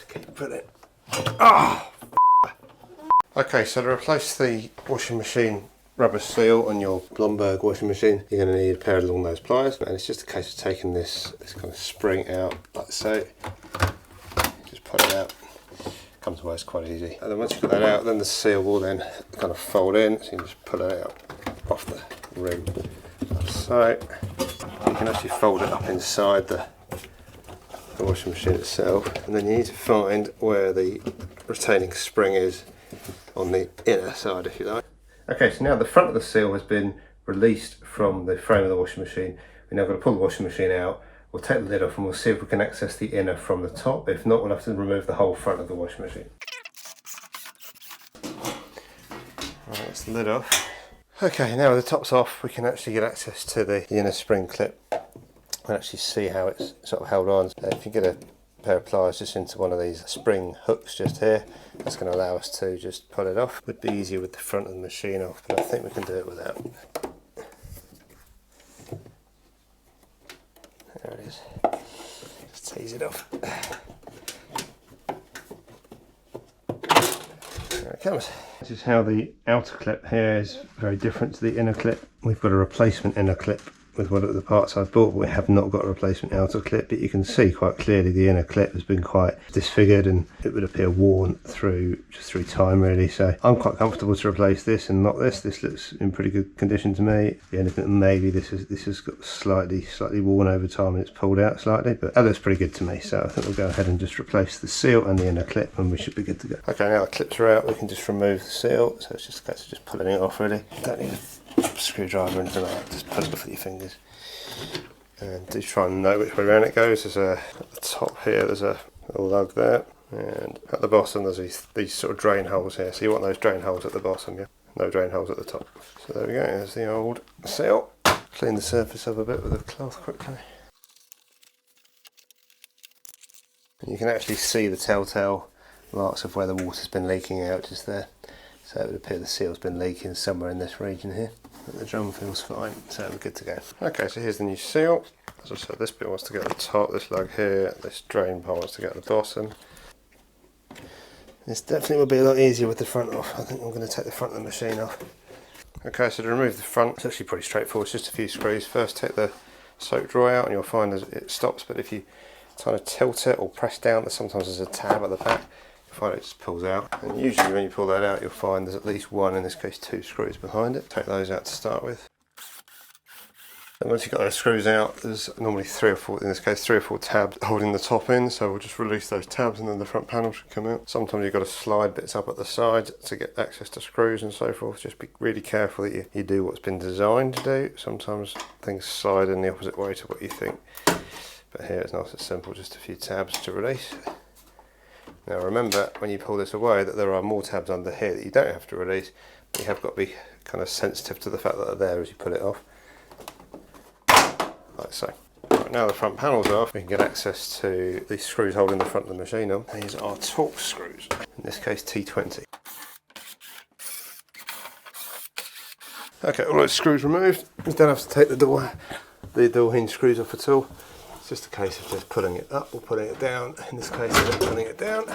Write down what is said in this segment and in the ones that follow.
keep putting it. Oh! Okay, so to replace the washing machine rubber seal on your Blomberg washing machine, you're going to need a pair of long nose pliers, and it's just a case of taking this kind of spring out like so. Just pull it out. Comes away, it's quite easy. And then once you put that out, then the seal will then kind of fold in, so you can just pull it out off the ring like so. You can actually fold it up inside the washing machine itself, and then you need to find where the retaining spring is on the inner side, if you like. Okay, so now the front of the seal has been released from the frame of the washing machine. We're now going to pull the washing machine out. We'll take the lid off and we'll see if we can access the inner from the top. If not, we'll have to remove the whole front of the washing machine. Right, that's the lid off. Okay, now with the top's off, we can actually get access to the inner spring clip and actually see how it's sort of held on. If you get a pair of pliers just into one of these spring hooks just here, that's going to allow us to just pull it off. It would be easier with the front of the machine off, but I think we can do it without. There it is. Just tease it off. There it comes. This is how the outer clip here is very different to the inner clip. We've got a replacement inner clip with one of the parts I've bought, but we have not got a replacement outer clip, but you can see quite clearly the inner clip has been quite disfigured and it would appear worn through time really. So I'm quite comfortable to replace this and not this. This looks in pretty good condition to me. The only thing maybe this has got slightly worn over time and it's pulled out slightly, but that looks pretty good to me. So I think we'll go ahead and just replace the seal and the inner clip and we should be good to go. Okay, now the clips are out, we can just remove the seal. So it's just a case of just pulling it off really. Don't need a screwdriver or anything like that, just pull it off with your fingers. And do try and know which way around it goes. There's at the top here, there's a little lug there, and at the bottom there's these sort of drain holes here. So you want those drain holes at the bottom, yeah? No drain holes at the top. So there we go, there's the old seal. Clean the surface up a bit with a cloth quickly. And you can actually see the telltale marks of where the water's been leaking out just there. So it would appear the seal's been leaking somewhere in this region here. But the drum feels fine, so we're good to go. Okay, so here's the new seal. As I said, this bit wants to get at the top, this lug here, this drain part wants to get at the bottom. This definitely will be a lot easier with the front off. I think I'm going to take the front of the machine off. Okay, so to remove the front, it's actually pretty straightforward, it's just a few screws. First take the soap drawer out and you'll find it stops, but if you kind of tilt it or press down, sometimes there's a tab at the back. Find it just pulls out, and usually when you pull that out you'll find there's at least one, in this case two screws behind it. Take those out to start with. And once you've got those screws out, there's normally 3 or 4, in this case 3 or 4 tabs holding the top in, so we'll just release those tabs and then the front panel should come out. Sometimes you've got to slide bits up at the side to get access to screws and so forth. Just be really careful that you do what's been designed to do. Sometimes things slide in the opposite way to what you think, but here it's nice and simple, just a few tabs to release. Now remember, when you pull this away, that there are more tabs under here that you don't have to release, but you have got to be kind of sensitive to the fact that they're there as you pull it off. Like so. Right, now the front panel's off, we can get access to the screws holding the front of the machine on. These are Torx screws, in this case T20. Okay, all those screws removed. You don't have to take the door hinge screws off at all. Just a case of just pulling it up or putting it down. In this case, I'm pulling it down.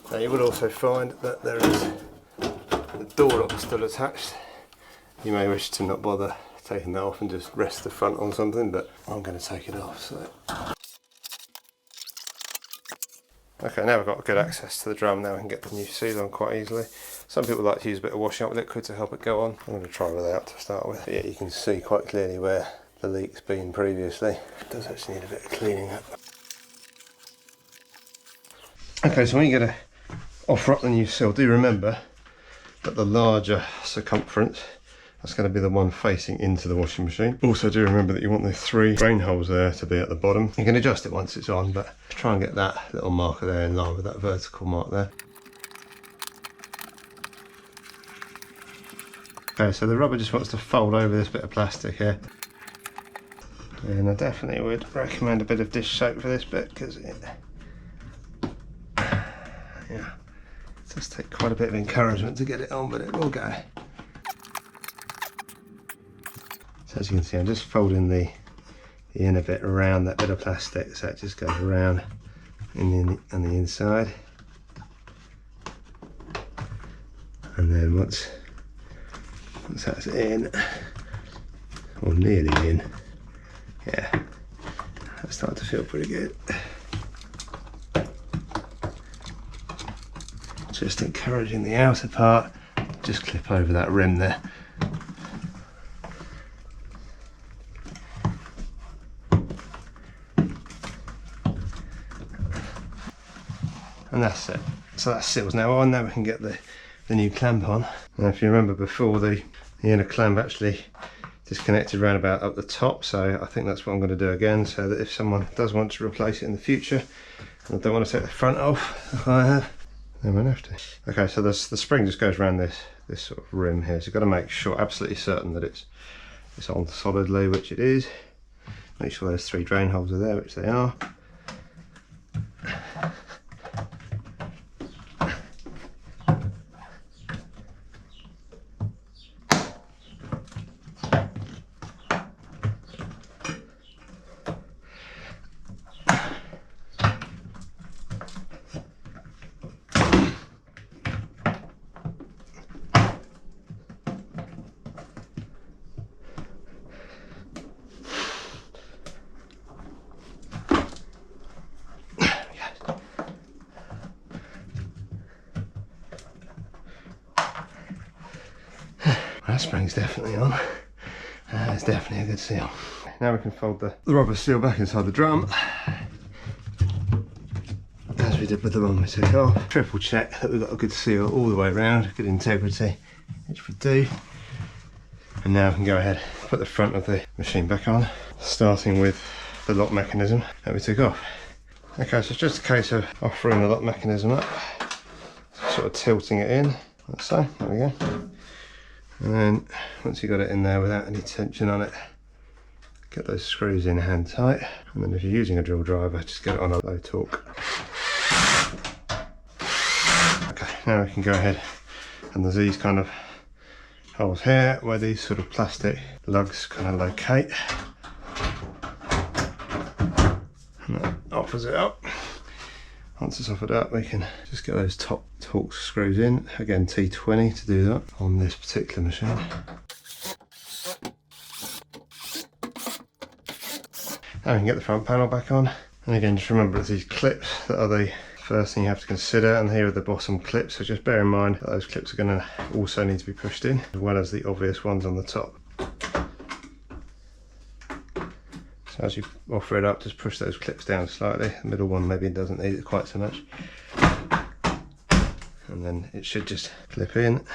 Now you will also find that there is the door lock still attached. You may wish to not bother taking that off and just rest the front on something, but I'm going to take it off. So. Okay, now we've got good access to the drum. Now we can get the new seal on quite easily. Some people like to use a bit of washing up liquid to help it go on. I'm going to try without to start with. Yeah, you can see quite clearly where the leak's been previously. It does actually need a bit of cleaning up. Okay, so when you get to offer up the new seal, do remember that the larger circumference, that's going to be the one facing into the washing machine. Also do remember that you want the 3 drain holes there to be at the bottom. You can adjust it once it's on, but try and get that little marker there in line with that vertical mark there. Okay, so the rubber just wants to fold over this bit of plastic here. And I definitely would recommend a bit of dish soap for this bit, because it does take quite a bit of encouragement to get it on, but it will go. So as you can see, I'm just folding the inner bit around that bit of plastic, so it just goes around on the inside, and then once that's in, or nearly in, yeah, that's starting to feel pretty good. Just encouraging the outer part, just clip over that rim there. And that's it. So that seal's now on. Now we can get the new clamp on. Now if you remember before, the inner clamp actually disconnected round about up the top, so I think that's what I'm going to do again, so that if someone does want to replace it in the future and I don't want to take the front off like I have, then we'll have to. Okay, so the spring just goes around this sort of rim here, so you've got to make sure, absolutely certain that it's on solidly, which it is. Make sure those 3 drain holes are there, which they are. That spring's definitely on. It's definitely a good seal. Now we can fold the rubber seal back inside the drum, as we did with the one we took off. Triple check that we've got a good seal all the way around, good integrity, which we do. And now we can go ahead and put the front of the machine back on, starting with the lock mechanism that we took off. Okay, so it's just a case of offering the lock mechanism up, sort of tilting it in, like so. There we go. And then once you've got it in there without any tension on it, get those screws in hand tight. And then if you're using a drill driver, just get it on a low torque. Okay, now we can go ahead, and there's these kind of holes here where these sort of plastic lugs kind of locate. And that offers it up. Once it's offered up, we can just get those top torque screws in. Again, T20 to do that on this particular machine. Now we can get the front panel back on. And again, just remember it's these clips that are the first thing you have to consider, and here are the bottom clips, so just bear in mind that those clips are going to also need to be pushed in, as well as the obvious ones on the top. So as you offer it up, just push those clips down slightly. The middle one maybe doesn't need it quite so much. And then it should just clip in.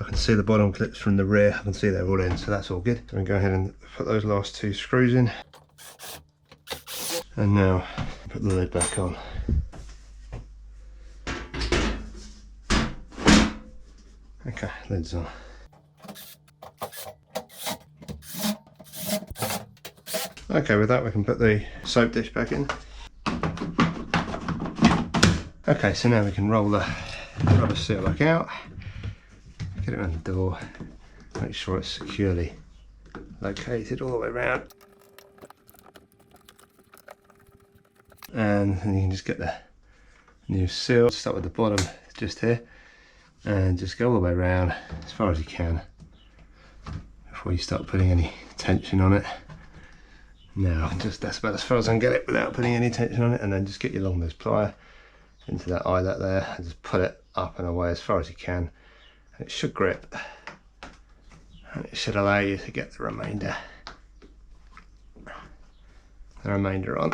I can see the bottom clips from the rear, I can see they're all in, so that's all good. So we can go ahead and put those last 2 screws in. And now put the lid back on. Okay, lid's on. Okay, with that we can put the soap dish back in. Okay, so now we can roll the rubber seal back out, get it around the door, make sure it's securely located all the way around. And then you can just get the new seal, start with the bottom just here, and just go all the way around as far as you can before you start putting any tension on it. Now, that's about as far as I can get it without putting any tension on it, and then just get your long nose plier into that eyelet there and just pull it up and away as far as you can. And it should grip, and it should allow you to get the remainder on.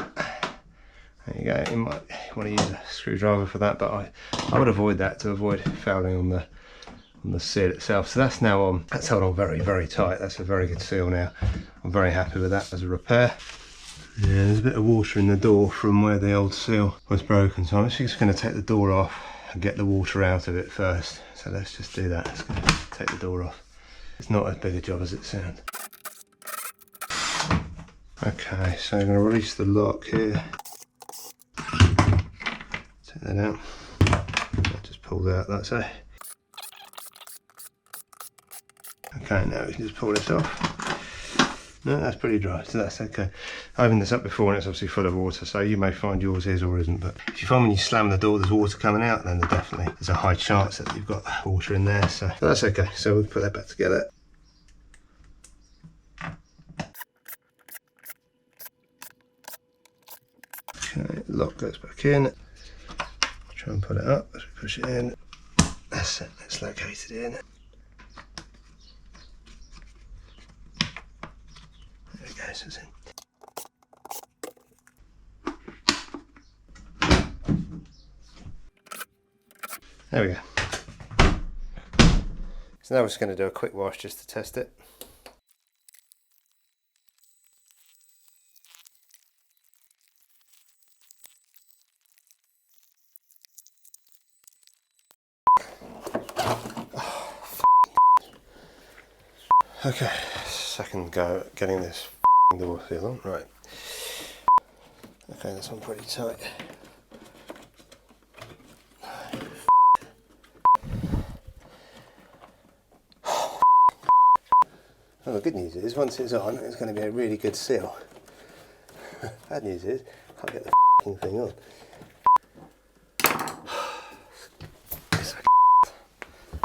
There you go. You might want to use a screwdriver for that, but I would avoid that to avoid fouling on the seal itself. So that's now on. That's held on very, very tight. That's a very good seal now. I'm very happy with that as a repair. Yeah, there's a bit of water in the door from where the old seal was broken, so I'm actually just going to take the door off and get the water out of it first. So let's just do that. Let's go take the door off. It's not as big a job as it sounds. Okay, so I'm going to release the lock here. Take that out. That just pulls out, that's it. Okay, now we can just pull this off. No, that's pretty dry, so that's okay. I opened this up before and it's obviously full of water, so you may find yours is or isn't, but if you find when you slam the door there's water coming out, then there's a high chance that you've got water in there, so that's okay. So we'll put that back together. Okay, lock goes back in. Try and put it up as we push it in. That's it, it's located in. There we go, so it's in. There we go. So now we're just going to do a quick wash just to test it. Okay, second go at getting this door seal on. Right. Okay, this one's pretty tight. Well, the good news is, once it's on, it's going to be a really good seal. Bad news is, I can't get the thing on.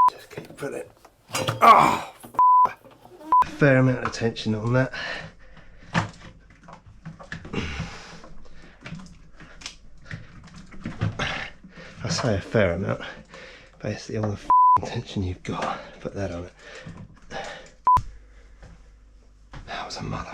Just keep putting it. Oh! A fair amount of tension on that. I say a fair amount, basically all the tension you've got, put that on it. That was a mother